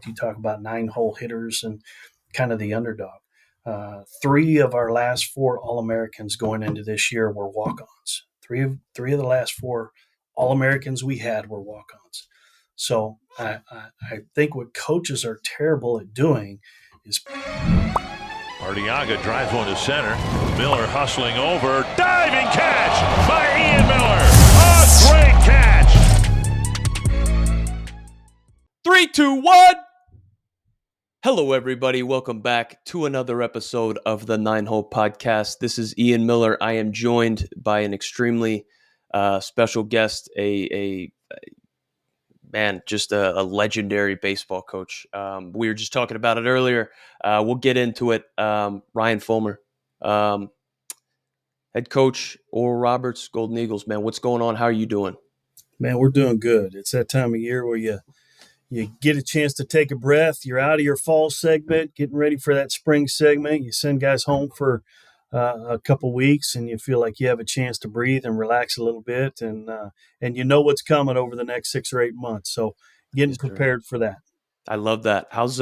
You talk about 9-hole hitters and kind of the underdog. Three of our last four All-Americans going into this year were walk-ons. Three of the last four All-Americans we had were walk-ons. So I think what coaches are terrible at doing is Arteaga drives one to center. Miller hustling over. Diving catch by Ian Miller. A great catch. 3, 2, 1. Hello, everybody. Welcome back to another episode of the 9-Hole Podcast. This is Ian Miller. I am joined by an extremely special guest, just a legendary baseball coach. We were just talking about it earlier. We'll get into it. Ryan Folmar, head coach, Oral Roberts, Golden Eagles. Man, what's going on? How are you doing? Man, we're doing good. It's that time of year where you get a chance to take a breath. You're out of your fall segment, getting ready for that spring segment. You send guys home for a couple weeks, and you feel like you have a chance to breathe and relax a little bit, and you know what's coming over the next 6 or 8 months. So getting prepared for that. I love that. How's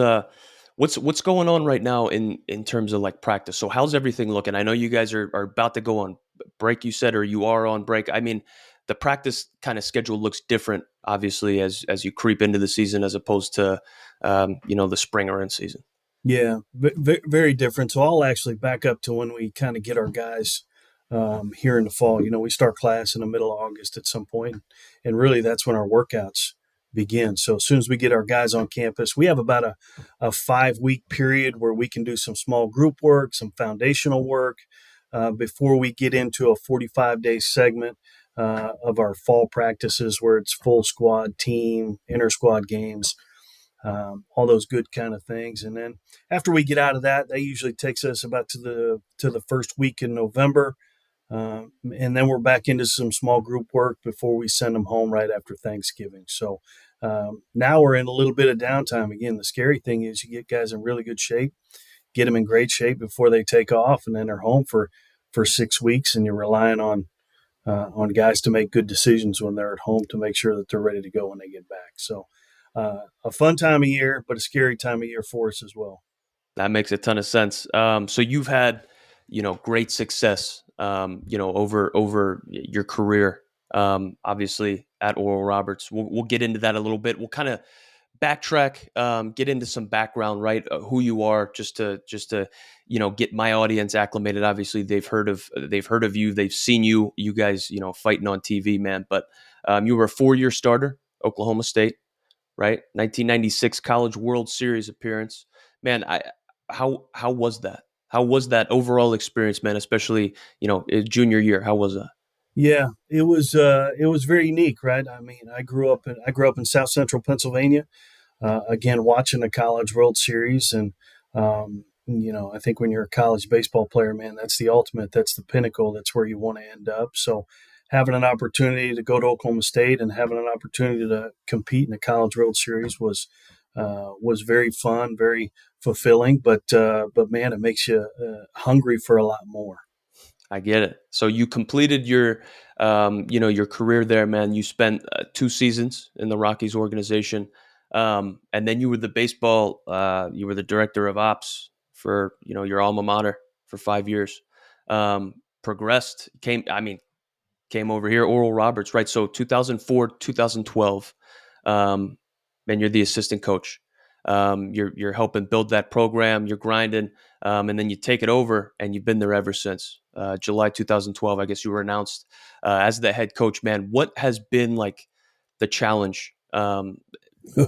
what's going on right now in terms of like practice? So how's everything looking? I know you guys are about to go on break, you said, or you are on break. I mean, the practice kind of schedule looks different, obviously, as you creep into the season as opposed to, the spring or end season. Yeah, very different. So I'll actually back up to when we kind of get our guys here in the fall. We start class in the middle of August at some point, and really that's when our workouts begin. So as soon as we get our guys on campus, we have about a 5-week period where we can do some small group work, some foundational work before we get into a 45-day segment of our fall practices where it's full squad, team, inter-squad games, all those good kind of things. And then after we get out of that usually takes us about to the first week in November. And then we're back into some small group work before we send them home right after Thanksgiving. So now we're in a little bit of downtime. Again, the scary thing is you get guys in really good shape, get them in great shape before they take off, and then they're home for 6 weeks, and you're relying on guys to make good decisions when they're at home to make sure that they're ready to go when they get back. So a fun time of year, but a scary time of year for us as well. That makes a ton of sense. So you've had, great success, over your career, obviously at Oral Roberts. We'll get into that a little bit. We'll kind of backtrack, get into some background, right? Who you are, just to get my audience acclimated. Obviously, they've heard of you, they've seen you guys, fighting on TV, man. But you were a 4-year starter, Oklahoma State, right? 1996 College World Series appearance, man. How was that? How was that overall experience, man? Especially junior year. How was that? Yeah, it was very unique, right? I mean, I grew up in South Central Pennsylvania. Again, watching the College World Series, and I think when you're a college baseball player, man, that's the ultimate. That's the pinnacle. That's where you want to end up. So, having an opportunity to go to Oklahoma State and having an opportunity to compete in the College World Series was very fun, very fulfilling. But man, it makes you hungry for a lot more. I get it. So you completed your, your career there, man. You spent 2 seasons in the Rockies organization, and then you were you were the director of ops for, your alma mater for 5 years. Progressed, came over here, Oral Roberts, right? So 2004, 2012, and you're the assistant coach. You're helping build that program. You're grinding, and then you take it over, and you've been there ever since. July 2012, I guess you were announced as the head coach. Man, what has been like the challenge?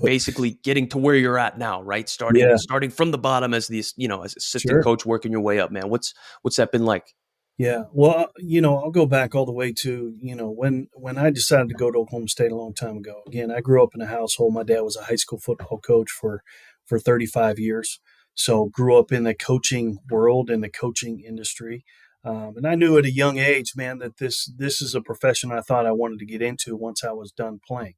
Basically, getting to where you're at now, right? Starting from the bottom as as assistant coach, working your way up. Man, what's that been like? Yeah, well, I'll go back all the way to, when I decided to go to Oklahoma State a long time ago. Again, I grew up in a household. My dad was a high school football coach for 35 years. So grew up in the coaching world, in the coaching industry. And I knew at a young age, man, that this is a profession I thought I wanted to get into once I was done playing.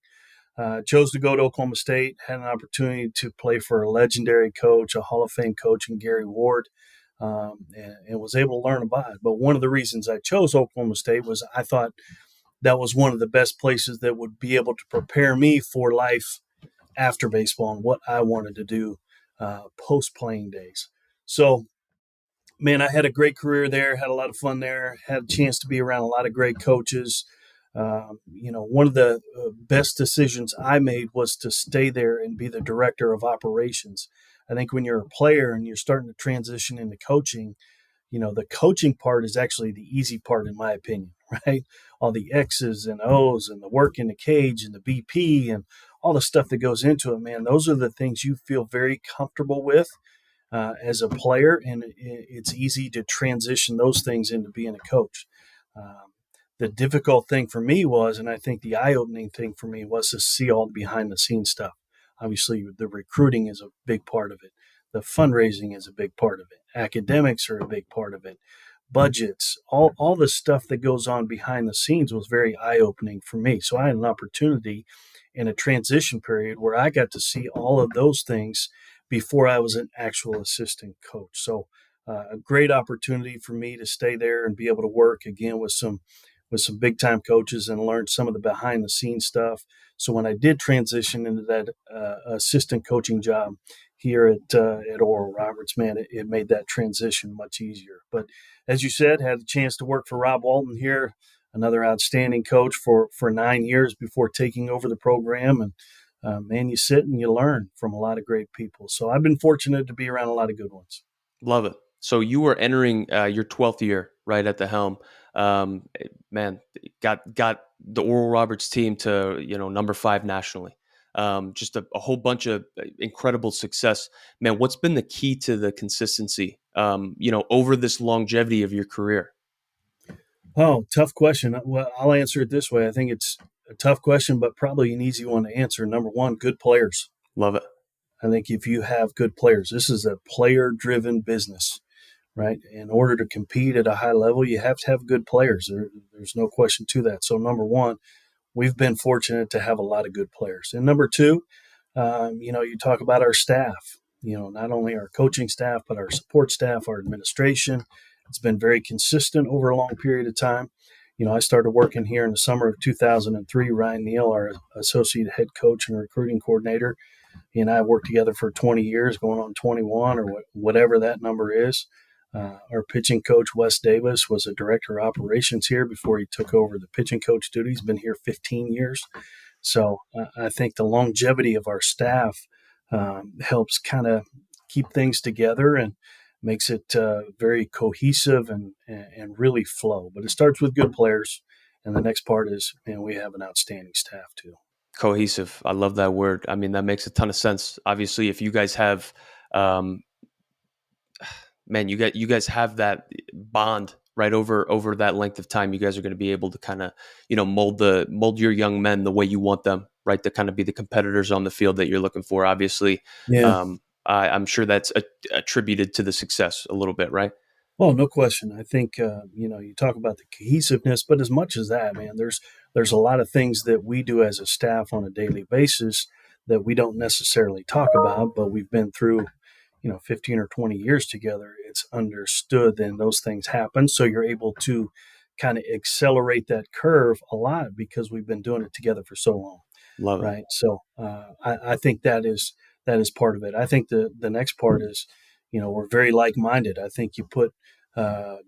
Chose to go to Oklahoma State, had an opportunity to play for a legendary coach, a Hall of Fame coach in Gary Ward. And was able to learn about it. But one of the reasons I chose Oklahoma State was I thought that was one of the best places that would be able to prepare me for life after baseball and what I wanted to do post playing days. So, man, I had a great career there, had a lot of fun there, had a chance to be around a lot of great coaches. One of the best decisions I made was to stay there and be the director of operations. I think when you're a player and you're starting to transition into coaching, the coaching part is actually the easy part, in my opinion, right? All the X's and O's and the work in the cage and the BP and all the stuff that goes into it, man, those are the things you feel very comfortable with as a player, and it's easy to transition those things into being a coach. Um, the difficult thing for me was, and I think the eye-opening thing for me was to see all the behind-the-scenes stuff. Obviously, the recruiting is a big part of it. The fundraising is a big part of it. Academics are a big part of it. Budgets, all the stuff that goes on behind the scenes was very eye-opening for me. So I had an opportunity in a transition period where I got to see all of those things before I was an actual assistant coach. So a great opportunity for me to stay there and be able to work again with some big time coaches and learn some of the behind the scenes stuff. So when I did transition into that assistant coaching job here at Oral Roberts, man, it made that transition much easier. But as you said, had a chance to work for Rob Walton here, another outstanding coach for 9 years before taking over the program. And man, you sit and you learn from a lot of great people. So I've been fortunate to be around a lot of good ones. Love it. So you were entering your 12th year, right at the helm. Man, got the Oral Roberts team to number 5 nationally. Just a whole bunch of incredible success. Man, what's been the key to the consistency? Over this longevity of your career. Oh, tough question. Well, I'll answer it this way. I think it's a tough question, but probably an easy one to answer. Number one, good players. Love it. I think if you have good players, this is a player driven business, right? In order to compete at a high level, you have to have good players. There's no question to that. So, number one, we've been fortunate to have a lot of good players. And number two, you talk about our staff, not only our coaching staff, but our support staff, our administration. It's been very consistent over a long period of time. I started working here in the summer of 2003. Ryan Neal, our associate head coach and recruiting coordinator, he and I worked together for 20 years, going on 21 or whatever that number is. Our pitching coach, Wes Davis, was a director of operations here before he took over the pitching coach duties. He's been here 15 years. So I think the longevity of our staff helps kind of keep things together and makes it very cohesive and really flow. But it starts with good players. And the next part is, man, we have an outstanding staff too. Cohesive. I love that word. I mean, that makes a ton of sense. Obviously, if you guys have, man, you guys have that bond right over that length of time. You guys are going to be able to kind of, mold your young men the way you want them, right? To kind of be the competitors on the field that you're looking for. Obviously, Yeah. I'm sure that's attributed to the success a little bit, right? Oh, no question. I think you talk about the cohesiveness, but as much as that, man, there's a lot of things that we do as a staff on a daily basis that we don't necessarily talk about, but we've been through 15 or 20 years together. It's understood then those things happen, so you're able to kind of accelerate that curve a lot because we've been doing it together for so long, Love it. right? So I think that is part of it. I think the next part is, we're very like-minded. I think you put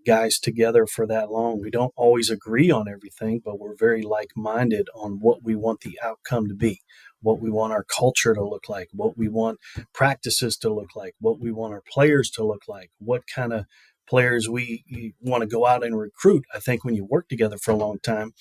guys together for that long. We don't always agree on everything, but we're very like-minded on what we want the outcome to be, what we want our culture to look like, what we want practices to look like, what we want our players to look like, what kind of players we want to go out and recruit. I think when you work together for a long time,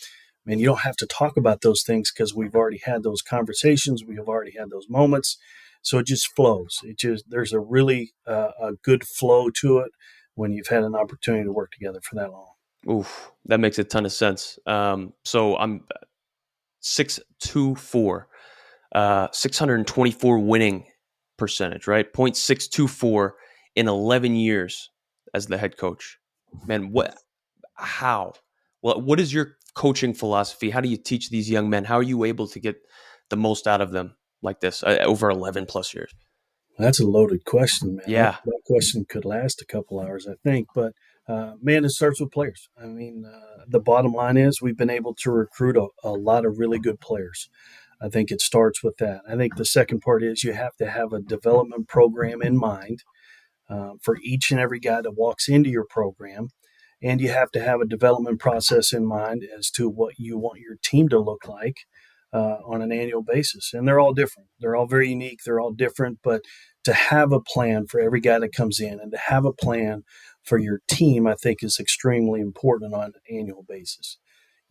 man, you don't have to talk about those things because we've already had those conversations. We have already had those moments. So it just flows. There's a really a good flow to it when you've had an opportunity to work together for that long. Oof, that makes a ton of sense. So I'm 624, 624 winning percentage, right? 0.624 in 11 years as the head coach. Man, how? What is your coaching philosophy? How do you teach these young men? How are you able to get the most out of them like this over 11 plus years? That's a loaded question, man. That, Yeah, that question could last a couple hours, I think. But man, it starts with players. I mean, the bottom line is we've been able to recruit a lot of really good players. I think it starts with that. I think the second part is you have to have a development program in mind for each and every guy that walks into your program. And you have to have a development process in mind as to what you want your team to look like on an annual basis. And they're all different. They're all very unique. They're all different. But to have a plan for every guy that comes in and to have a plan for your team, I think is extremely important on an annual basis.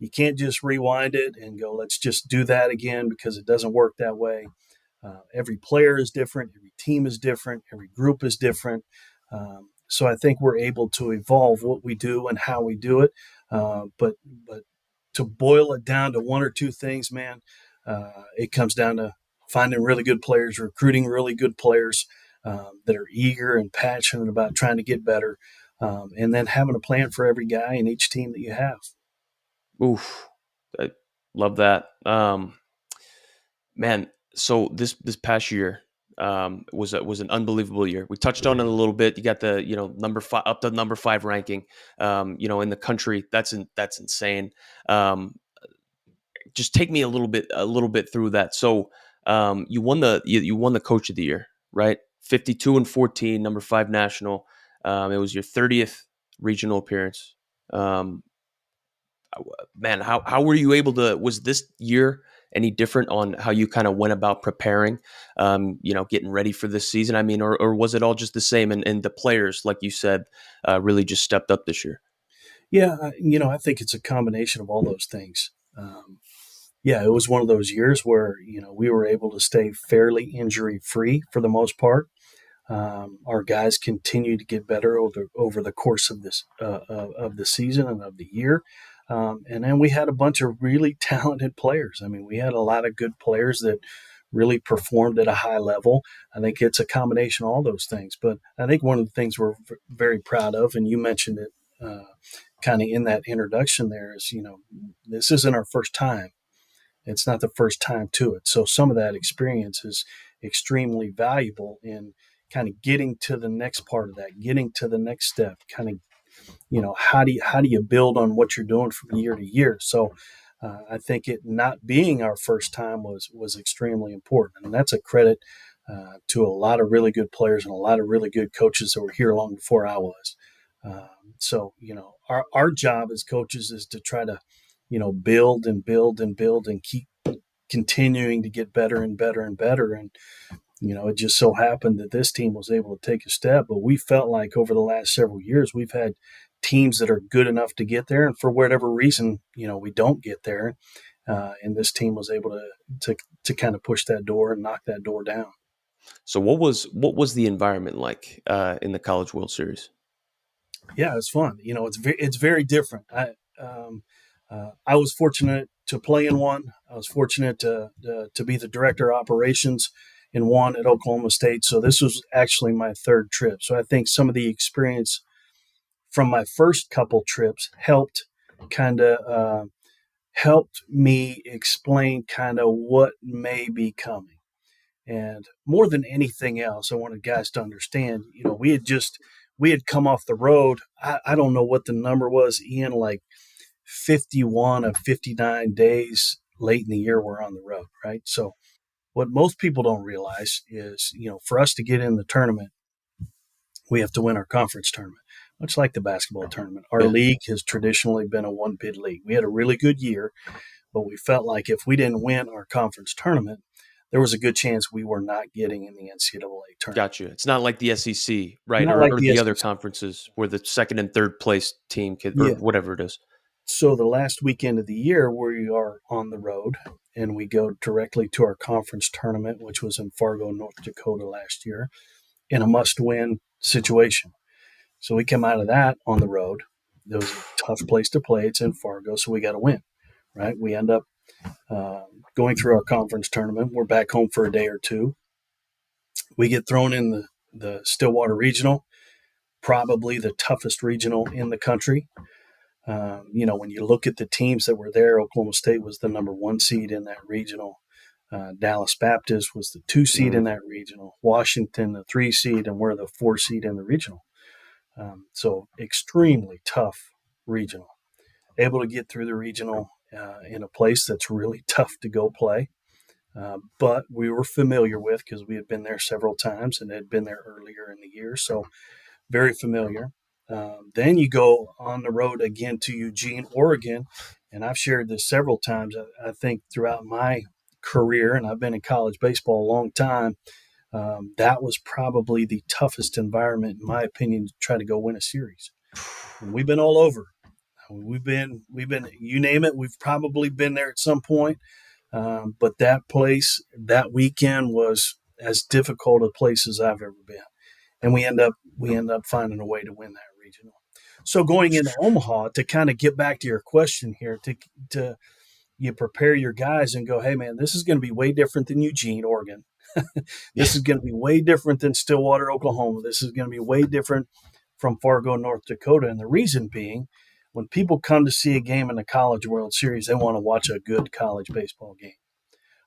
You can't just rewind it and go, let's just do that again because it doesn't work that way. Every player is different, every team is different, every group is different. So I think we're able to evolve what we do and how we do it. But to boil it down to one or two things, man, it comes down to finding really good players, recruiting really good players that are eager and passionate about trying to get better, and then having a plan for every guy and each team that you have. Oof, I love that. Man, so this past year was an unbelievable year. We touched on it a little bit. You got the number five up to number five ranking, in the country. That's insane. Um, just take me a little bit through that. So you won the coach of the year, right? 52-14, number five national. It was your 30th regional appearance. Um, Man, how were you able to? Was this year any different on how you kind of went about preparing, getting ready for this season? I mean, or was it all just the same? And the players, like you said, really just stepped up this year. Yeah, I think it's a combination of all those things. Yeah, it was one of those years where we were able to stay fairly injury free for the most part. Our guys continue to get better over the course of this of the season and of the year. And then we had a bunch of really talented players. I mean, we had a lot of good players that really performed at a high level. I think it's a combination of all those things. But I think one of the things we're very proud of, and you mentioned it kind of in that introduction there, is this isn't our first time. It's not the first time to it. So some of that experience is extremely valuable in kind of getting to the next part of that, getting to the next step, kind of, how do you build on what you're doing from year to year? So I think it not being our first time was extremely important. And that's a credit to a lot of really good players and a lot of really good coaches that were here long before I was. So our job as coaches is to try to build and build and build and keep continuing to get better and better and better. And, it just so happened that this team was able to take a step, but we felt like over the last several years, we've had teams that are good enough to get there. And for whatever reason, we don't get there. And this team was able to kind of push that door and knock that door down. So what was the environment like in the College World Series? Yeah, it's fun. It's very different. I was fortunate to play in one. I was fortunate to be the director of operations in one at Oklahoma State. So this was actually my third trip. So I think some of the experience from my first couple trips helped me explain kind of what may be coming. And more than anything else, I wanted guys to understand, we had come off the road. I don't know what the number was, Ian, like 51 of 59 days late in the year we're on the road, right? So what most people don't realize is, for us to get in the tournament, we have to win our conference tournament, much like the basketball tournament. Our Yeah. league has traditionally been a one-bid league. We had a really good year, but we felt like if we didn't win our conference tournament, there was a good chance we were not getting in the NCAA tournament. Gotcha. It's not like the SEC, right? Not Or, like or the the other SEC. conferences where the second and third place team could, or Yeah. whatever it is. So the last weekend of the year, we are on the road and we go directly to our conference tournament, which was in Fargo, North Dakota last year, in a must-win situation. So we come out of that on the road. It was a tough place to play. It's in Fargo, so we got to win, right? We end up going through our conference tournament. We're back home for a day or two. We get thrown in the Stillwater Regional, probably the toughest regional in the country. When you look at the teams that were there, Oklahoma State was the number one seed in that regional. Dallas Baptist was the two seed in Mm. that regional. Washington, the three seed, and we're the four seed in the regional. So extremely tough regional. Able to get through the regional in a place that's really tough to go play. but we were familiar with because we had been there several times and had been there earlier in the year. So very familiar. Then you go on the road again to Eugene, Oregon. And I've shared this several times, I think, throughout my career, and I've been in college baseball a long time. That was probably the toughest environment, in my opinion, to try to go win a series. And we've been all over. We've been, you name it, we've probably been there at some point. But that place, that weekend was as difficult a place as I've ever been. And we end up finding a way to win that regional. So going into Omaha, to kind of get back to your question here, to you prepare your guys and go, hey man, this is going to be way different than Eugene, Oregon. Yeah. This is going to be way different than Stillwater, Oklahoma. This is going to be way different from Fargo, North Dakota. And the reason being, when people come to see a game in the College World Series, they want to watch a good college baseball game.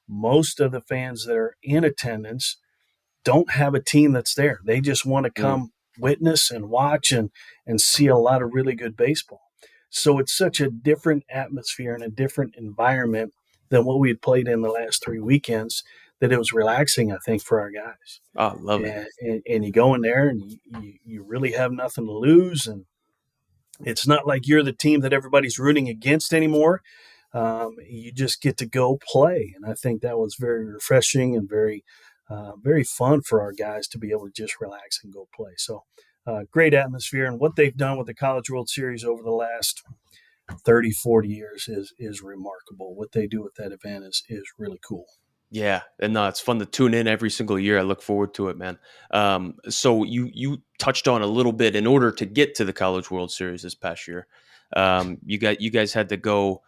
Most of the fans that are in attendance don't have a team that's there. They just want to Mm. come witness and watch and see a lot of really good baseball. So it's such a different atmosphere and a different environment than what we had played in the last 3 weekends that it was relaxing, I think, for our guys. Oh, I love it. And you go in there and you really have nothing to lose. And it's not like you're the team that everybody's rooting against anymore. You just get to go play. And I think that was very refreshing and very fun for our guys to be able to just relax and go play. So great atmosphere. And what they've done with the College World Series over the last 30, 40 years is remarkable. What they do with that event is really cool. Yeah, and no, it's fun to tune in every single year. I look forward to it, man. So you touched on a little bit in order to get to the College World Series this past year. You guys had to go,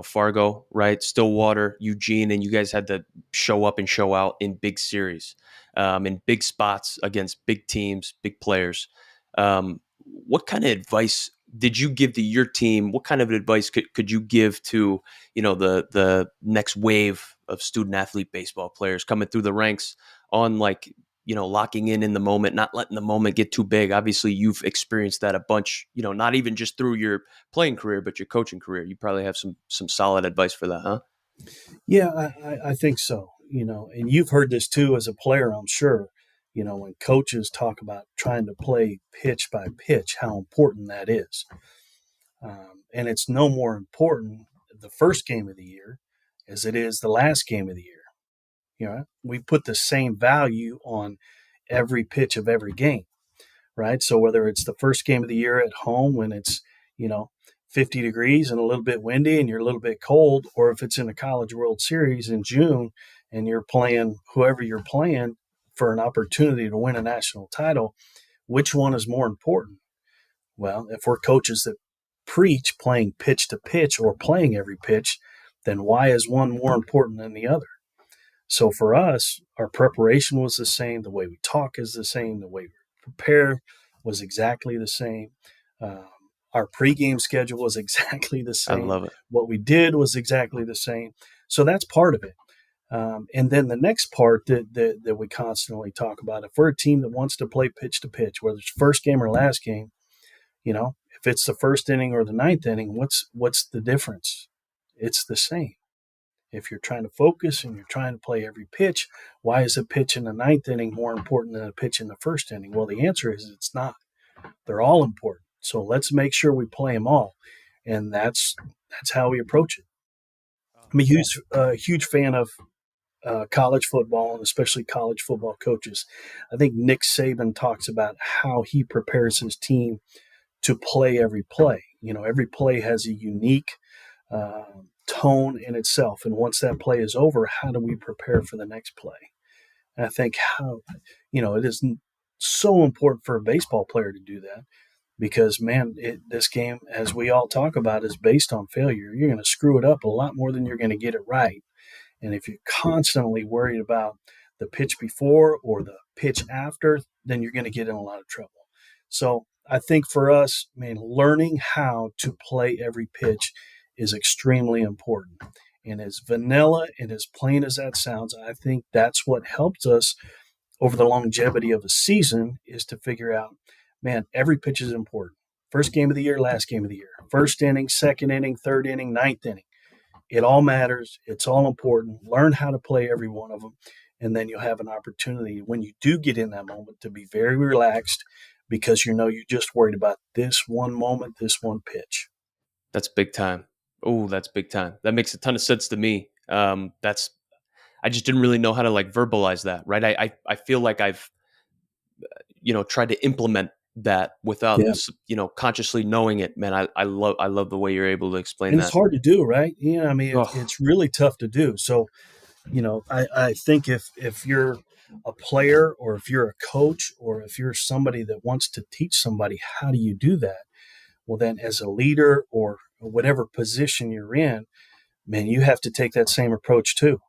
Fargo, right, Stillwater, Eugene, and you guys had to show up and show out in big series, in big spots against big teams, big players. What kind of advice did you give to your team? What kind of advice could you give to the next wave of student athlete baseball players coming through the ranks on locking in the moment, not letting the moment get too big? Obviously you've experienced that a bunch, not even just through your playing career, but your coaching career. You probably have some solid advice for that, huh? Yeah, I think so. And you've heard this too as a player, I'm sure. When coaches talk about trying to play pitch by pitch, how important that is. And it's no more important the first game of the year as it is the last game of the year. We put the same value on every pitch of every game, right? So whether it's the first game of the year at home when it's, you know, 50 degrees and a little bit windy and you're a little bit cold, or if it's in the College World Series in June and you're playing whoever you're playing for an opportunity to win a national title, which one is more important? Well, if we're coaches that preach playing pitch to pitch or playing every pitch, then why is one more important than the other? So for us, our preparation was the same. The way we talk is the same. The way we prepare was exactly the same. Um, our pregame schedule was exactly the I same. love it. What we did was exactly the same. So that's part of it. And then the next part that we constantly talk about, if we're a team that wants to play pitch to pitch, whether it's first game or last game, if it's the first inning or the ninth inning, what's the difference? It's the same. If you're trying to focus and you're trying to play every pitch, why is a pitch in the ninth inning more important than a pitch in the first inning? Well, the answer is it's not. They're all important. So let's make sure we play them all, and that's how we approach it. I'm a huge fan of college football and especially college football coaches. I think Nick Saban talks about how he prepares his team to play every play. Every play has a unique uh, tone in itself. And once that play is over, how do we prepare for the next play? And I think it is so important for a baseball player to do that because, man, this game, as we all talk about, is based on failure. You're going to screw it up a lot more than you're going to get it right. And if you're constantly worried about the pitch before or the pitch after, then you're going to get in a lot of trouble. So I think for us, man, learning how to play every pitch is extremely important. And as vanilla and as plain as that sounds, I think that's what helps us over the longevity of a season is to figure out, man, every pitch is important. First game of the year, last game of the year, first inning, second inning, third inning, ninth inning. It all matters. It's all important. Learn how to play every one of them. And then you'll have an opportunity when you do get in that moment to be very relaxed because you know you're just worried about this one moment, this one pitch. That's big time. Oh, that's big time. That makes a ton of sense to me. That's I just didn't really know how to like verbalize that, right? I feel like I've tried to implement that without Yeah. consciously knowing it. Man, I love the way you're able to explain And it's that. hard to do, right? I mean, Oh, it's really tough to do. So, I think if you're a player or if you're a coach or if you're somebody that wants to teach somebody how do you do that, well, then as a leader or whatever position you're in, man, you have to take that same approach too.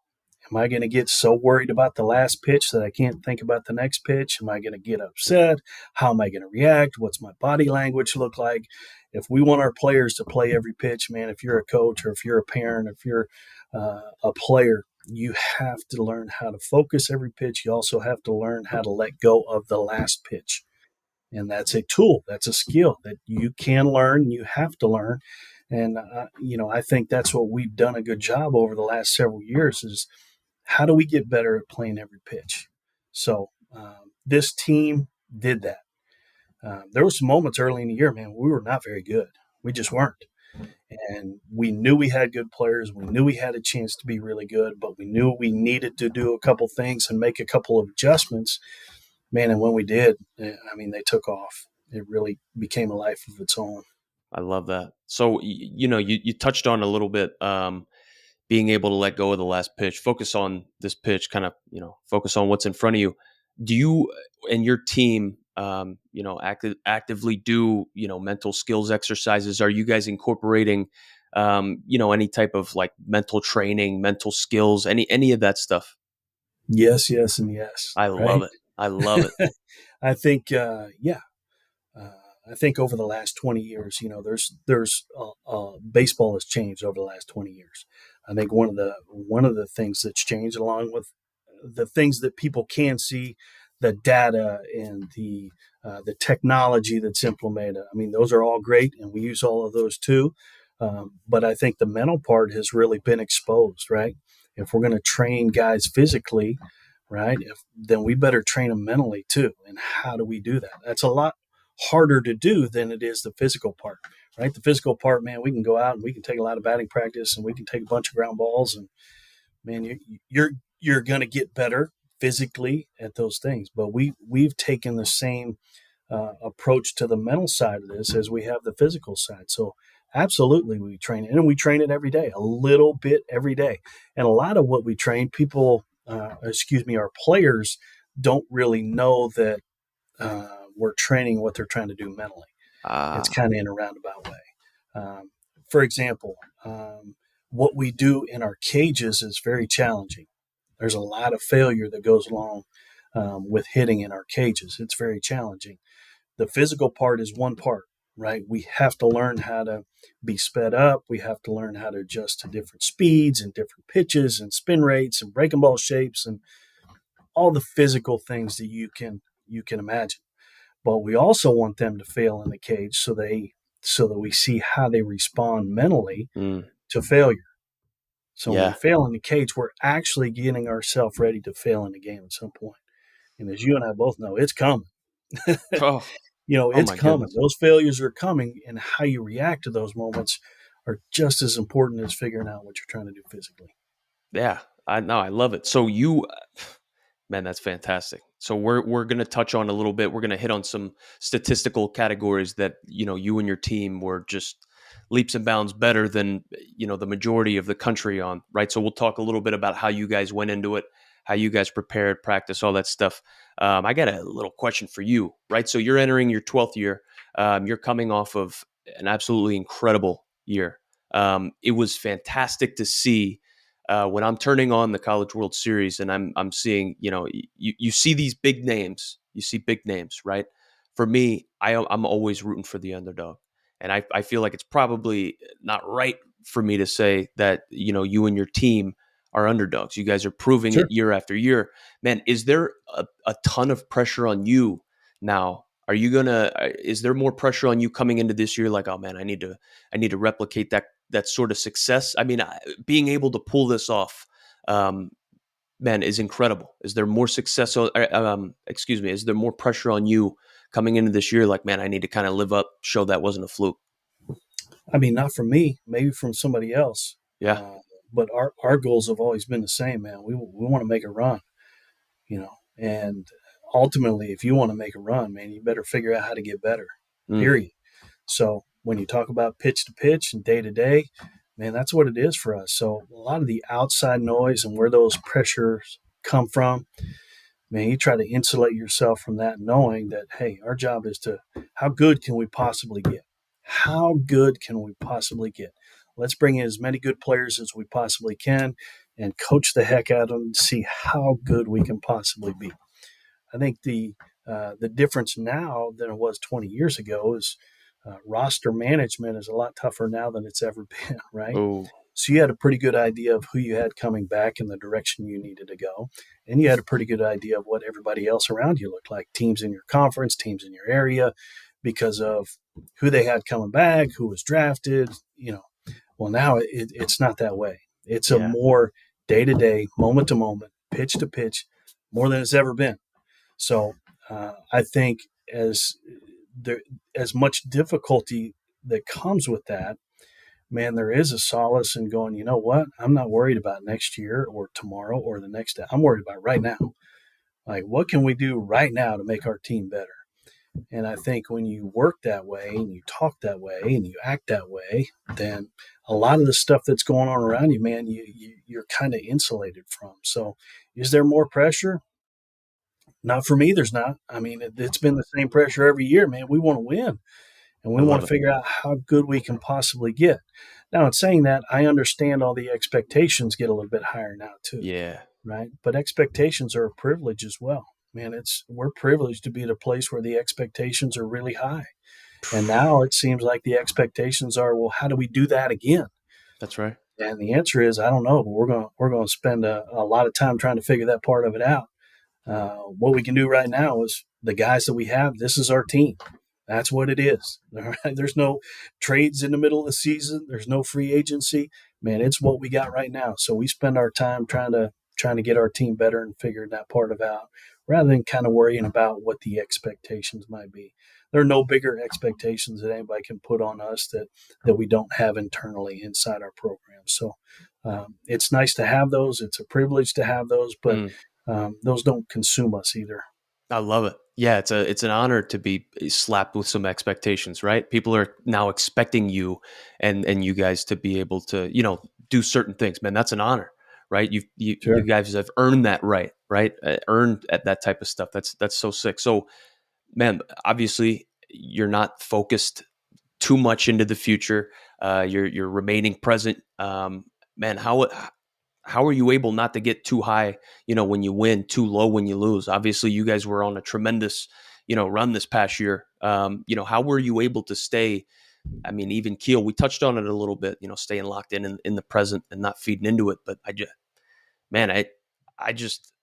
Am I going to get so worried about the last pitch that I can't think about the next pitch? Am I going to get upset? How am I going to react? What's my body language look like? If we want our players to play every pitch, man, if you're a coach or if you're a parent, if you're a player, you have to learn how to focus every pitch. You also have to learn how to let go of the last pitch. And that's a tool, that's a skill that you can learn, you have to learn. And, I think that's what we've done a good job over the last several years is how do we get better at playing every pitch? So this team did that. There were some moments early in the year, man, we were not very good. We just weren't. And we knew we had good players. We knew we had a chance to be really good, but we knew we needed to do a couple things and make a couple of adjustments. Man, and when we did, I mean, they took off. It really became a life of its own. I love that. So you touched on a little bit being able to let go of the last pitch, focus on this pitch, kind of focus on what's in front of you. Do you and your team actively do mental skills exercises? Are you guys incorporating any type of like mental training, mental skills, any of that stuff? Yes, yes, and yes, I love right? it. I love it. I think, yeah. Uh, I think over the last 20 years, there's baseball has changed over the last 20 years. I think one of the things that's changed, along with the things that people can see, the data and the technology that's implemented. I mean, those are all great, and we use all of those too. But I think the mental part has really been exposed, right? If we're going to train guys physically, right, then we better train them mentally too. And how do we do that? That's a lot harder to do than it is the physical part, right? The physical part, man, we can go out and we can take a lot of batting practice and we can take a bunch of ground balls, and man, you're going to get better physically at those things. But we've taken the same approach to the mental side of this as we have the physical side. So absolutely, we train it, and we train it every day, a little bit every day. And a lot of what we train, our players don't really know that we're training what they're trying to do mentally. It's Ah, kind of in a roundabout way. Um, for example, what we do in our cages is very challenging. There's a lot of failure that goes along with hitting in our cages. It's very challenging. The physical part is one part, right? We have to learn how to be sped up. We have to learn how to adjust to different speeds and different pitches and spin rates and breaking ball shapes and all the physical things that you can imagine. But we also want them to fail in the cage so that we see how they respond mentally mm, to failure. So when we yeah. fail in the cage, we're actually getting ourselves ready to fail in the game at some point. And as you and I both know, it's coming. Oh, oh It's my coming. goodness. Those failures are coming, and how you react to those moments are just as important as figuring out what you're trying to do physically. Yeah, I know. I love it. So man, that's fantastic. So we're gonna touch on a little bit. We're gonna hit on some statistical categories that you and your team were just leaps and bounds better than the majority of the country on. Right. So we'll talk a little bit about how you guys went into it, how you guys prepared, practice, all that stuff. I got a little question for you. Right. So you're entering your 12th year. You're coming off of an absolutely incredible year. It was fantastic to see when I'm turning on the College World Series and I'm seeing, you see these big names, you see big names, right? For me, I'm always rooting for the underdog, and I feel like it's probably not right for me to say that you and your team are underdogs. You guys are proving it Sure. year after year. Man, is there a ton of pressure on you now? Is there more pressure on you coming into this year? Like, oh man, I need to replicate that sort of success? I mean, being able to pull this off, um, man, is incredible. Is there more success? Excuse me. Is there more pressure on you coming into this year? Like, man, I need to kind of live up, show that wasn't a fluke. I mean, not from me, maybe from somebody else. Yeah. But our goals have always been the same, man. We want to make a run, and ultimately, if you want to make a run, man, you better figure out how to get better, Mm, period. So when you talk about pitch to pitch and day to day, man, that's what it is for us. So a lot of the outside noise and where those pressures come from, man, you try to insulate yourself from that, knowing that, hey, our job is to, how good can we possibly get? How good can we possibly get? Let's bring in as many good players as we possibly can and coach the heck out of them to see how good we can possibly be. I think the difference now than it was 20 years ago is roster management is a lot tougher now than it's ever been, right? oh, So you had a pretty good idea of who you had coming back and the direction you needed to go. And you had a pretty good idea of what everybody else around you looked like, teams in your conference, teams in your area, because of who they had coming back, who was drafted. Well, now it's not that way. It's a yeah. more day to day, moment to moment, pitch to pitch, more than it's ever been. So I think as much difficulty that comes with that, man, there is a solace in going, you know what? I'm not worried about next year or tomorrow or the next day. I'm worried about right now. Like, what can we do right now to make our team better? And I think when you work that way and you talk that way and you act that way, then a lot of the stuff that's going on around you, man, you're kind of insulated from. So is there more pressure? Not for me, there's not. I mean, it's been the same pressure every year, man. We want to win and I we want love to it. figure out how good we can possibly get. Now, in saying that, I understand all the expectations get a little bit higher now too, Yeah. right? But expectations are a privilege as well. Man, we're privileged to be at a place where the expectations are really high. And now it seems like the expectations are, well, how do we do that again? That's right. And the answer is, I don't know, but we're gonna spend a lot of time trying to figure that part of it out. What we can do right now is the guys that we have. This is our team. That's what it is. All right? There's no trades in the middle of the season. There's no free agency. Man, it's what we got right now. So we spend our time trying to get our team better and figuring that part of out, rather than kind of worrying about what the expectations might be. There are no bigger expectations that anybody can put on us that we don't have internally inside our program. So it's nice to have those. It's a privilege to have those, but Mm. those don't consume us either. I love it. Yeah, it's an honor to be slapped with some expectations, right? People are now expecting you and you guys to be able to, do certain things. Man, that's an honor, right? You Sure. guys have earned that right? Earned at that type of stuff. That's so sick. So, man, obviously you're not focused too much into the future. You're remaining present. Man, how are you able not to get too high, when you win, too low when you lose? Obviously, you guys were on a tremendous, run this past year. How were you able to stay, I mean, even keel? We touched on it a little bit, staying locked in the present and not feeding into it. But man, I just,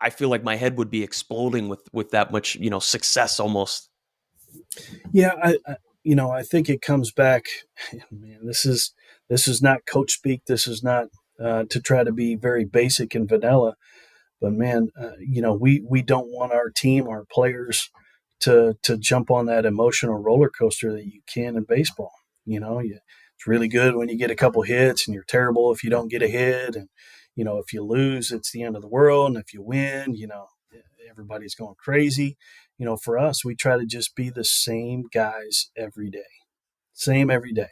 I feel like my head would be exploding with that much, success almost. Yeah, I think it comes back. Man, this is not coach speak. This is not to try to be very basic and vanilla. But man, we don't want our team, our players, to jump on that emotional roller coaster that you can in baseball. It's really good when you get a couple hits, and you're terrible if you don't get a hit. And if you lose, it's the end of the world. And if you win, everybody's going crazy. For us, we try to just be the same guys every day, same every day.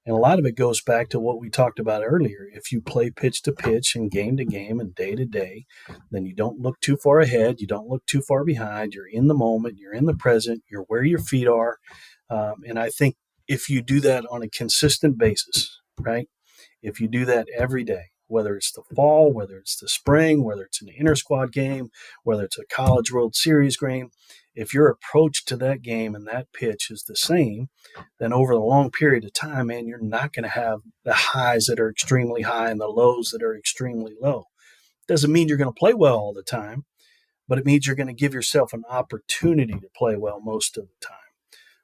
And a lot of it goes back to what we talked about earlier. If you play pitch to pitch and game to game and day to day, then you don't look too far ahead. You don't look too far behind. You're in the moment. You're in the present. You're where your feet are. And I think if you do that on a consistent basis, right? If you do that every day, whether it's the fall, whether it's the spring, whether it's an inter squad game, whether it's a college World Series game, if your approach to that game and that pitch is the same, then over the long period of time, man, you're not going to have the highs that are extremely high and the lows that are extremely low. Doesn't mean you're going to play well all the time, but it means you're going to give yourself an opportunity to play well most of the time.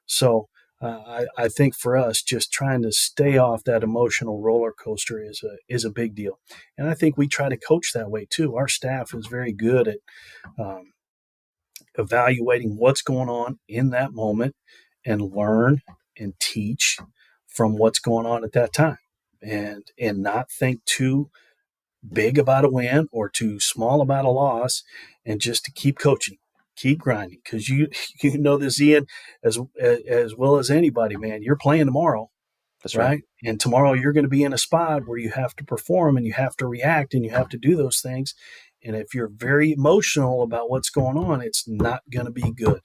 So I think for us, just trying to stay off that emotional roller coaster is a big deal, and I think we try to coach that way too. Our staff is very good at um, evaluating what's going on in that moment and learn and teach from what's going on at that time, and not think too big about a win or too small about a loss, and just to keep coaching, keep grinding, because you know this, Ian, as well as anybody, man. You're playing tomorrow, That's right. right? And tomorrow you're going to be in a spot where you have to perform and you have to react and you have to do those things. And if you're very emotional about what's going on, it's not going to be good,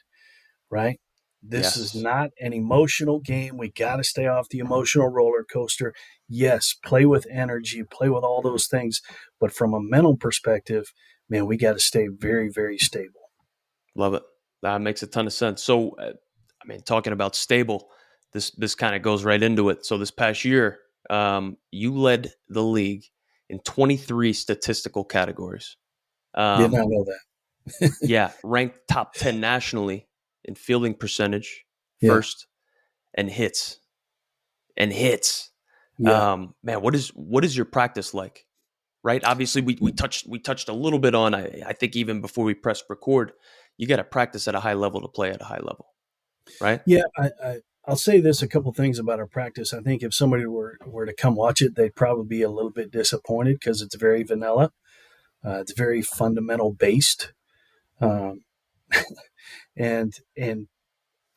right? This is Yes. not an emotional game. We got to stay off the emotional roller coaster. Yes, play with energy, play with all those things. But from a mental perspective, man, we got to stay very, very stable. Love it. That makes a ton of sense. So, I mean, talking about stable, this kind of goes right into it. So this past year, you led the league in 23 statistical categories. Did Um, not know that. yeah, ranked top 10 nationally in fielding percentage, Yeah, first, and hits and hits. yeah. Man, what is your practice like? Right? Obviously, we touched a little bit on. I think even before we pressed record, you got to practice at a high level to play at a high level, right? Yeah, I'll say this, a couple things about our practice. I think if somebody were to come watch it, they'd probably be a little bit disappointed because it's very vanilla. It's very fundamental based, um, and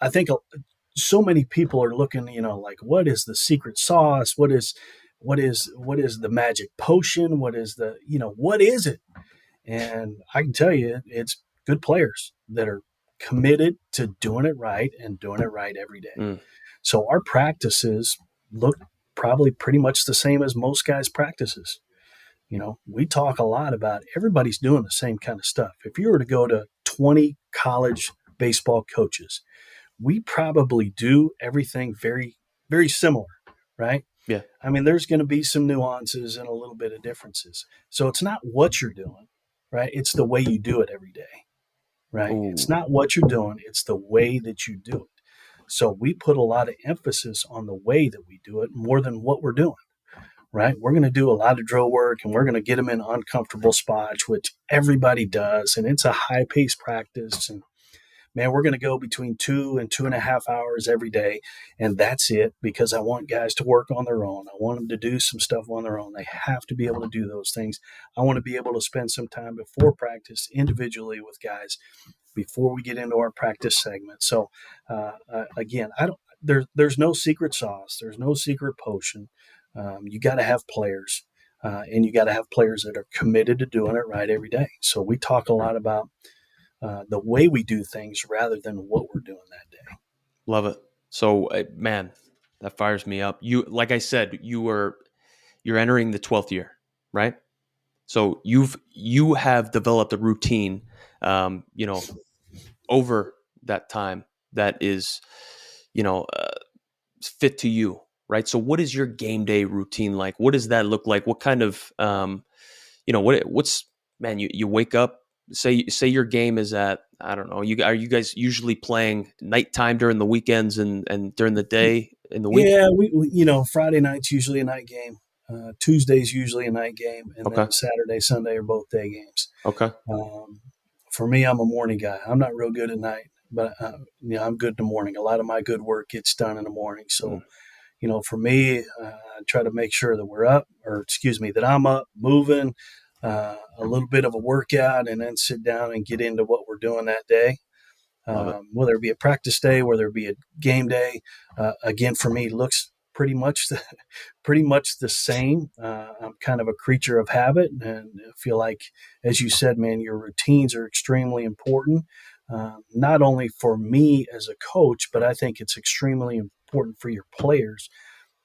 I think so many people are looking, like, what is the secret sauce? What is the magic potion? What is what is it? And I can tell you, it's good players that are committed to doing it right and doing it right every day. Mm, So our practices look probably pretty much the same as most guys' practices. We talk a lot about everybody's doing the same kind of stuff. If you were to go to 20 college baseball coaches, we probably do everything very, very similar, right? yeah. I mean, there's going to be some nuances and a little bit of differences. So it's not what you're doing, right? It's the way you do it every day, right? It's Ooh, not what you're doing, it's the way that you do it. So we put a lot of emphasis on the way that we do it more than what we're doing, right? We're going to do a lot of drill work and we're going to get them in uncomfortable spots, which everybody does. And it's a high pace practice. And man, we're going to go between 2 and 2.5 hours every day. And that's it, because I want guys to work on their own. I want them to do some stuff on their own. They have to be able to do those things. I want to be able to spend some time before practice individually with guys before we get into our practice segment. So again, I don't. There's no secret sauce. There's no secret potion. You got to have players, and you got to have players that are committed to doing it right every day. So we talk a lot about the way we do things rather than what we're doing that day. love it. So, man, that fires me up. You, like I said, you're entering the 12th year, right? So you have developed a routine, you know, over that time that is, you know, fit to you, right? So, what is your game day routine like? What does that look like? What kind of, what's man? You wake up. Say your game is at, I don't know. Are you guys usually playing nighttime during the weekends and during the day in the week? Yeah, Friday night's usually a night game. Tuesday's usually a night game, and Okay. then Saturday, Sunday are both day games. Okay. Um, for me, I'm a morning guy. I'm not real good at night, but I'm good in the morning. A lot of my good work gets done in the morning. So, Mm, for me, I try to make sure that we're up, or excuse me, that I'm up, moving, a little bit of a workout, and then sit down and get into what we're doing that day. love it. Whether it be a practice day, whether it be a game day, again, for me, looks pretty much the same. I'm kind of a creature of habit, and I feel like, as you said, man, your routines are extremely important. Not only for me as a coach, but I think it's extremely important for your players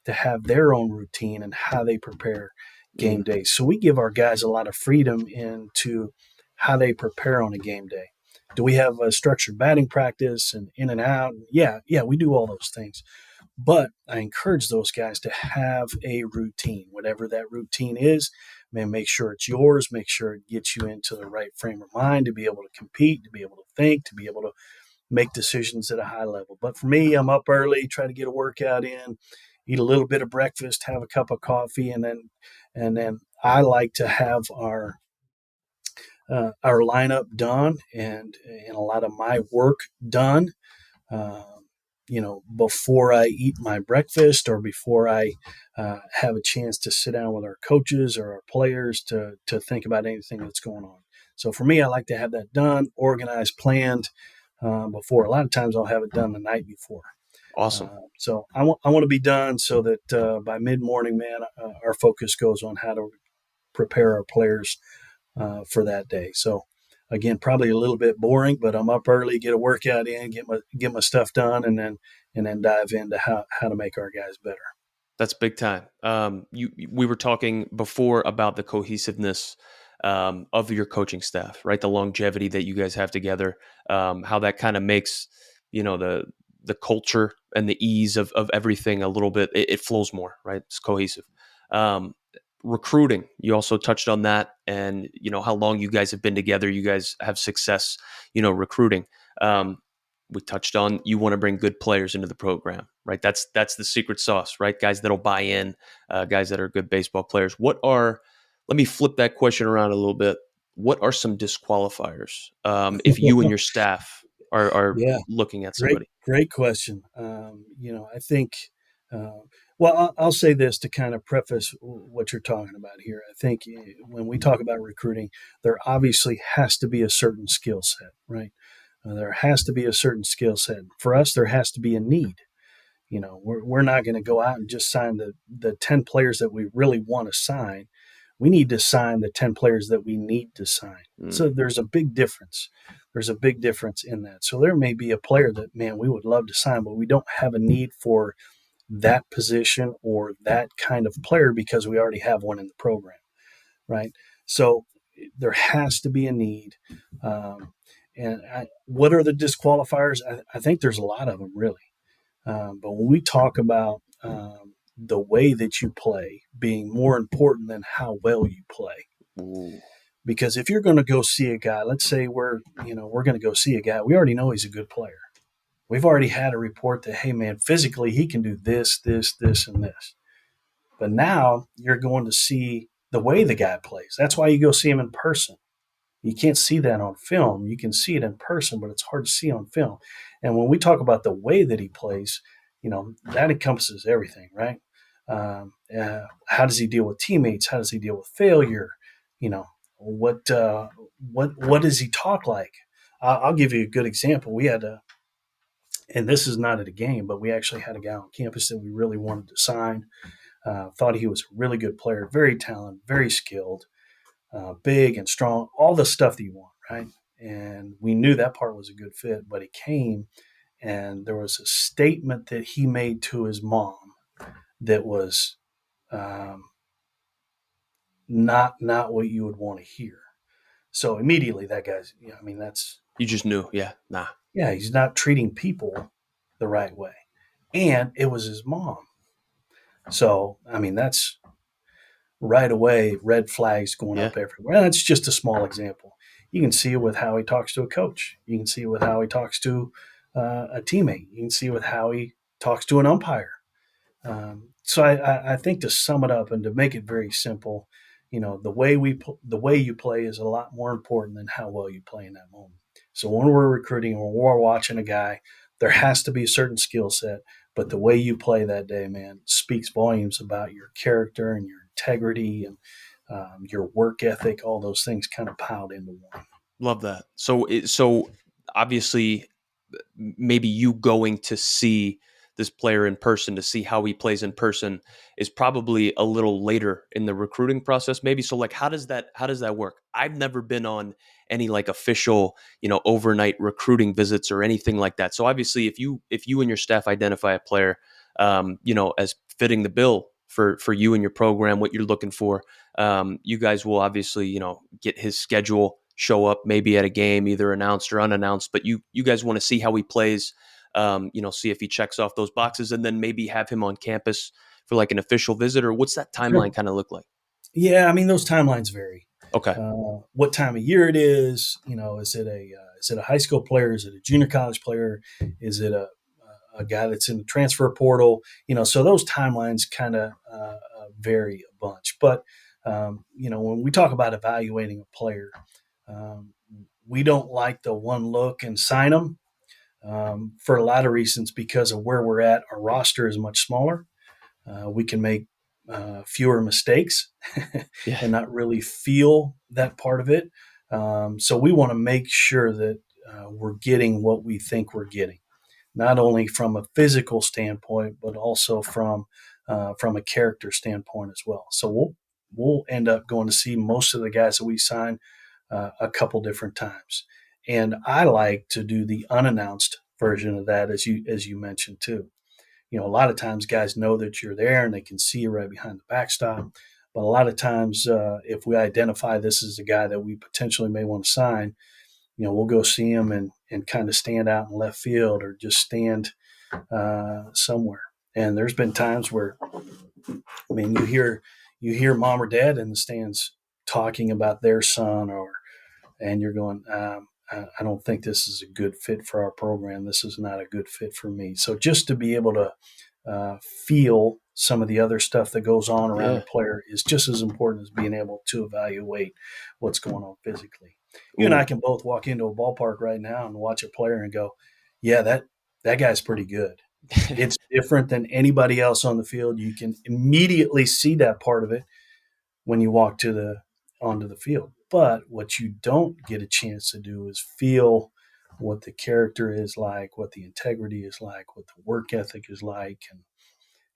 to have their own routine and how they prepare game Mm, days. So we give our guys a lot of freedom into how they prepare on a game day. Do we have a structured batting practice and in and out? Yeah, we do all those things. But I encourage those guys to have a routine, whatever that routine is. Man, make sure it's yours. Make sure it gets you into the right frame of mind to be able to compete, to be able to think, to be able to make decisions at a high level. But for me, I'm up early, try to get a workout in, eat a little bit of breakfast, have a cup of coffee, and then I like to have our lineup done and a lot of my work done. Um, before I eat my breakfast or before I have a chance to sit down with our coaches or our players to think about anything that's going on. So for me, I like to have that done, organized, planned before. A lot of times I'll have it done the night before. Awesome. So I want to be done so that by mid morning, man, our focus goes on how to prepare our players for that day. So again, probably a little bit boring, but I'm up early, get a workout in, get my stuff done, and then dive into how to make our guys better. That's big time. We were talking before about the cohesiveness of your coaching staff, right? The longevity that you guys have together, how that kind of makes the culture and the ease of everything a little bit. It flows more, right? It's cohesive. Um, Recruiting, you also touched on that, and how long you guys have been together. You guys have success, recruiting. Um, we touched on you want to bring good players into the program, right? That's the secret sauce, right? Guys that'll buy in, guys that are good baseball players. Let me flip that question around a little bit. What are some disqualifiers if you and your staff are Yeah, looking at great, somebody? great question. I think, well, I'll say this to kind of preface what you're talking about here. I think when we talk about recruiting, there obviously has to be a certain skill set, right? There has to be a certain skill set. For us, there has to be a need. We're not going to go out and just sign the 10 players that we really want to sign. We need to sign the 10 players that we need to sign. Mm, So there's a big difference. There's a big difference in that. So there may be a player that, man, we would love to sign, but we don't have a need for that position or that kind of player because we already have one in the program, right? So there has to be a need. What are the disqualifiers? I think there's a lot of them, really. But when we talk about the way that you play being more important than how well you play, ooh, because if you're going to go see a guy, let's say we're going to go see a guy, we already know he's a good player. We've already had a report that, hey man, physically he can do this, this, this, and this. But now you're going to see the way the guy plays. That's why you go see him in person. You can't see that on film. You can see it in person, but it's hard to see on film. And when we talk about the way that he plays, that encompasses everything, right? How does he deal with teammates? How does he deal with failure? You know, what does he talk like? I'll give you a good example. We had and this is not at a game, but we actually had a guy on campus that we really wanted to sign. Thought he was a really good player, very talented, very skilled, big and strong, all the stuff that you want, right? And we knew that part was a good fit, but he came and there was a statement that he made to his mom that was um, not what you would want to hear. So immediately that guy's, I mean, that's, you just knew, yeah, nah, yeah, he's not treating people the right way. And it was his mom. So, I mean, that's right away, red flags going yeah, up everywhere. That's just a small example. You can see it with how he talks to a coach. You can see it with how he talks to a teammate. You can see it with how he talks to an umpire. So I think to sum it up and to make it very simple, the way you play is a lot more important than how well you play in that moment. So when we're recruiting or we're watching a guy, there has to be a certain skill set, but the way you play that day, man, speaks volumes about your character and your integrity and your work ethic. All those things kind of piled into one. love that. So obviously, maybe you going to see this player in person to see how he plays in person is probably a little later in the recruiting process maybe. So like how does that work? I've never been on any like official overnight recruiting visits or anything like that. So obviously if you and your staff identify a player as fitting the bill for you and your program, what you're looking for, you guys will obviously get his schedule, show up maybe at a game, either announced or unannounced, but you guys want to see how he plays, see if he checks off those boxes, and then maybe have him on campus for like an official visit. Or what's that Sure. timeline kind of look like? Yeah, I mean those timelines vary. Okay. What time of year it is? Is Is it a high school player? Is it a junior college player? Is it a guy that's in the transfer portal? So those timelines kind of vary a bunch. But when we talk about evaluating a player, um, we don't like the one look and sign them for a lot of reasons because of where we're at. Our roster is much smaller. We can make fewer mistakes Yeah. and not really feel that part of it. So we want to make sure that we're getting what we think we're getting, not only from a physical standpoint, but also from a character standpoint as well. So we'll end up going to see most of the guys that we sign a couple different times. And I like to do the unannounced version of that, as you mentioned too. A lot of times guys know that you're there and they can see you right behind the backstop. But a lot of times, if we identify this as a guy that we potentially may want to sign, we'll go see him and kind of stand out in left field or just stand somewhere. And there's been times where, I mean, you hear mom or dad in the stands talking about their son, and you're going, I don't think this is a good fit for our program. This is not a good fit for me. So just to be able to feel some of the other stuff that goes on around a Yeah. player is just as important as being able to evaluate what's going on physically. You and I Ooh. can both walk into a ballpark right now and watch a player and go, yeah, that guy's pretty good. It's different than anybody else on the field. You can immediately see that part of it when you walk onto the field. But what you don't get a chance to do is feel what the character is like, what the integrity is like, what the work ethic is like,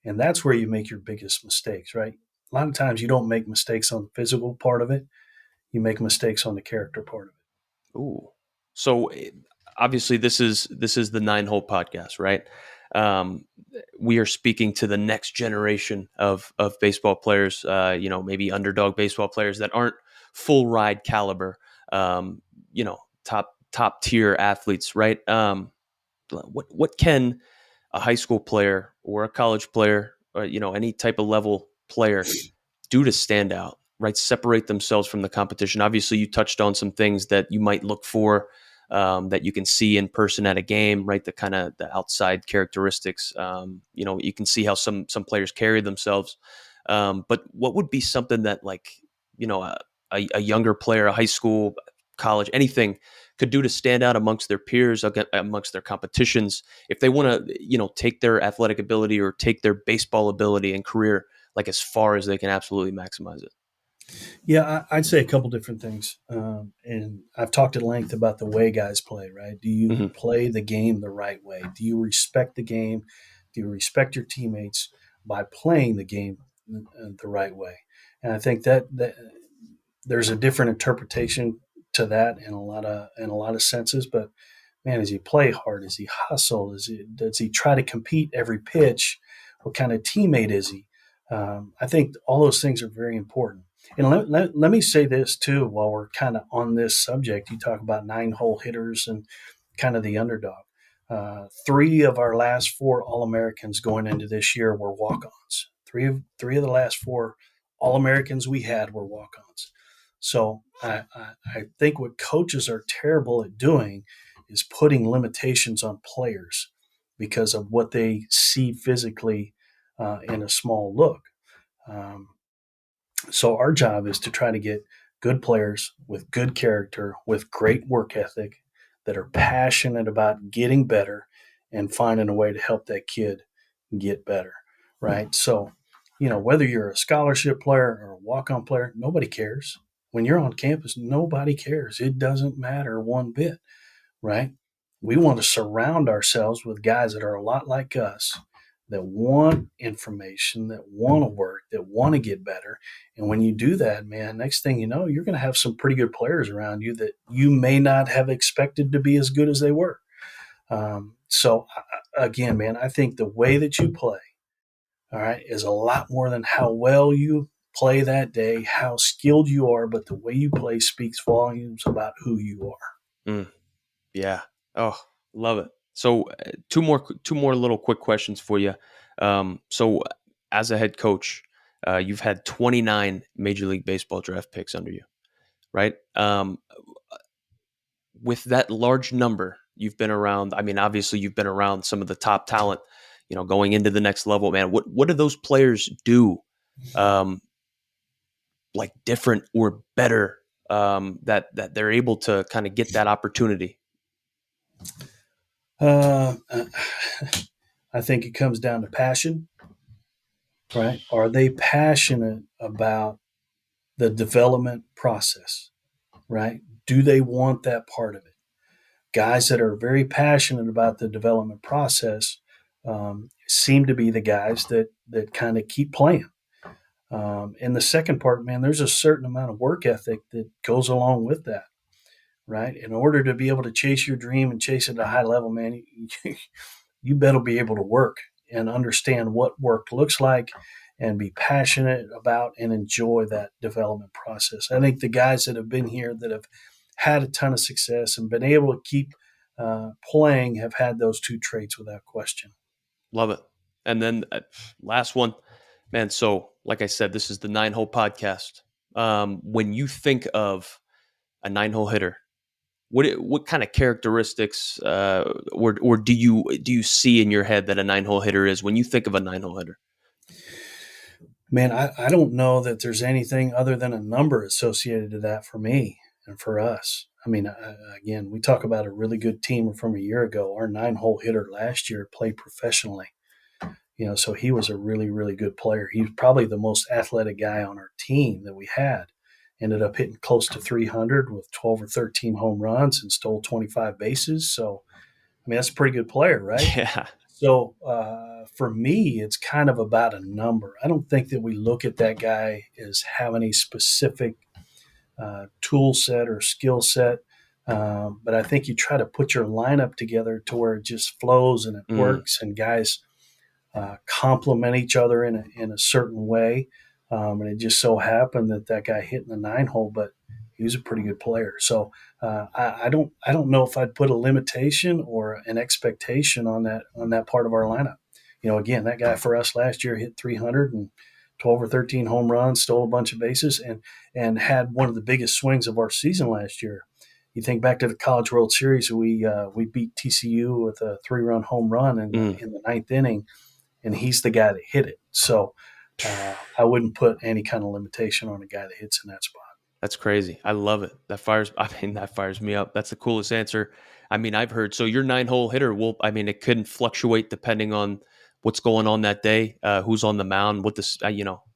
and that's where you make your biggest mistakes, right? A lot of times you don't make mistakes on the physical part of it. You make mistakes on the character part of Ooh. So obviously this is the 9 hole podcast, right? Um, we are speaking to the next generation of baseball players, maybe underdog baseball players that aren't full ride caliber, top tier athletes, right? What can a high school player or a college player or any type of level player do to stand out, right? Separate themselves from the competition. Obviously, you touched on some things that you might look for, that you can see in person at a game, right? The kind of the outside characteristics. You can see how some players carry themselves. But what would be something that like a younger player, a high school, college, anything could do to stand out amongst their peers, amongst their competitions, if they want to, take their athletic ability or take their baseball ability and career like as far as they can absolutely maximize it. it. Yeah, I'd say a couple different things. And I've talked at length about the way guys play, right? Do you Hmm. play the game the right way? Do you respect the game? Do you respect your teammates by playing the game the right way? And I think that there's a different interpretation to that in a lot of senses. But man, does he play hard? Does he hustle? Does he try to compete every pitch? What kind of teammate is he? I think all those things are very important. And let me say this too, while we're kind of on this subject. You talk about 9 hole hitters and kind of the underdog. 3 of our last 4 All Americans going into this year were walk ons. Three of the last 4 All Americans we had were walk ons. So I think what coaches are terrible at doing is putting limitations on players because of what they see physically in a small look. Um, so our job is to try to get good players with good character, with great work ethic, that are passionate about getting better and finding a way to help that kid get better, right? So, whether you're a scholarship player or a walk-on player, nobody cares. When you're on campus, nobody cares. It doesn't matter one bit, right? We want to surround ourselves with guys that are a lot like us, that want information, that want to work, that want to get better. And when you do that, man, next thing you know, you're going to have some pretty good players around you that you may not have expected to be as good as they were. So, again, man, I think the way that you play, all right, is a lot more than how well you play that day, how skilled you are, but the way you play speaks volumes about who you are. Mm, yeah. Oh, love it. So two more little quick questions for you. So as a head coach, you've had 29 Major League Baseball draft picks under you, right? with that large number you've been around, I mean, obviously you've been around some of the top talent, going into the next level, man. What do those players do, um, like different or better, that they're able to kind of get that opportunity? Uh, I think it comes down to passion, right? Are they passionate about the development process, right? Do they want that part of it? Guys that are very passionate about the development process seem to be the guys that kind of keep playing. And the second part, man, there's a certain amount of work ethic that goes along with that, right? In order to be able to chase your dream and chase it at a high level, man, you better be able to work and understand what work looks like and be passionate about and enjoy that development process. I think the guys that have been here that have had a ton of success and been able to keep playing have had those two traits without question. Love it. And then last one, man. So, like I said, this is the 9 Hole podcast. When you think of a 9 hole hitter, what kind of characteristics, or do you see in your head that a 9 hole hitter is when you think of a 9 hole hitter? Man, I don't know that there's anything other than a number associated to that for me and for us. I mean, again, we talk about a really good team from a year ago. Our 9 hole hitter last year played professionally, so he was a really, really good player. He was probably the most athletic guy on our team that we had. Ended up hitting close to 300 with 12 or 13 home runs and stole 25 bases. So, I mean, that's a pretty good player, right? Yeah. So for me, it's kind of about a number. I don't think that we look at that guy as having a specific tool set or skill set. But I think you try to put your lineup together to where it just flows and it Mm. works, and guys complement each other in a certain way. And it just so happened that guy hit in the 9 hole, but he was a pretty good player. So I don't know if I'd put a limitation or an expectation on that part of our lineup. Again, that guy for us last year hit 300 and 12 or 13 home runs, stole a bunch of bases, and had one of the biggest swings of our season last year. You think back to the College World Series, we beat TCU with a 3-run home run Mm. in the ninth inning, and he's the guy that hit it. So I wouldn't put any kind of limitation on a guy that hits in that spot. That's crazy. I love it. That fires me up. That's the coolest answer. I mean, I've heard. So your 9 hole hitter will, I mean, it can fluctuate depending on what's going on that day, who's on the mound, what this,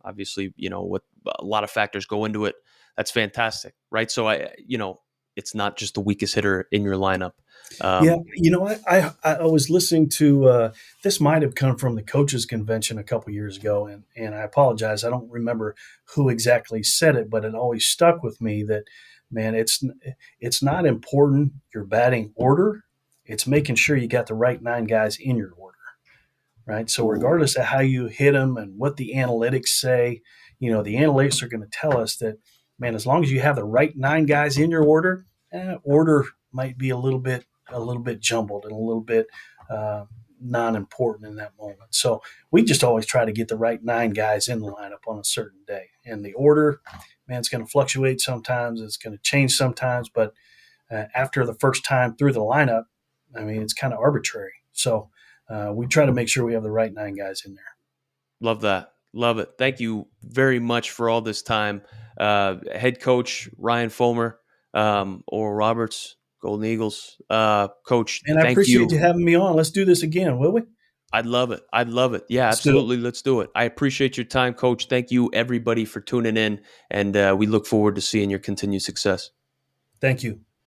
obviously, what a lot of factors go into it. That's fantastic. Right. So it's not just the weakest hitter in your lineup. Yeah, Um, I was listening to this might have come from the coaches convention a couple years ago, and I apologize, I don't remember who exactly said it, but it always stuck with me that, man, it's not important your batting order, it's making sure you got the right 9 guys in your order, right? So regardless of how you hit them and what the analytics say, the analytics are going to tell us that, man, as long as you have the right 9 guys in your order, order might be a little bit jumbled and a little bit non-important in that moment. So we just always try to get the right 9 guys in the lineup on a certain day. And the order, man, it's going to fluctuate sometimes. It's going to change sometimes. But after the first time through the lineup, I mean, it's kind of arbitrary. So we try to make sure we have the right 9 guys in there. Love that. Love it. Thank you very much for all this time. Head coach Ryan Folmar, Oral Roberts, Golden Eagles. Coach, And I thank appreciate you. you having me on. Let's do this again, will we? I'd love it. I'd love it. Yeah, Let's do it. absolutely. Let's do it. I appreciate your time, Coach. Thank you, everybody, for tuning in. And we look forward to seeing your continued success. Thank you.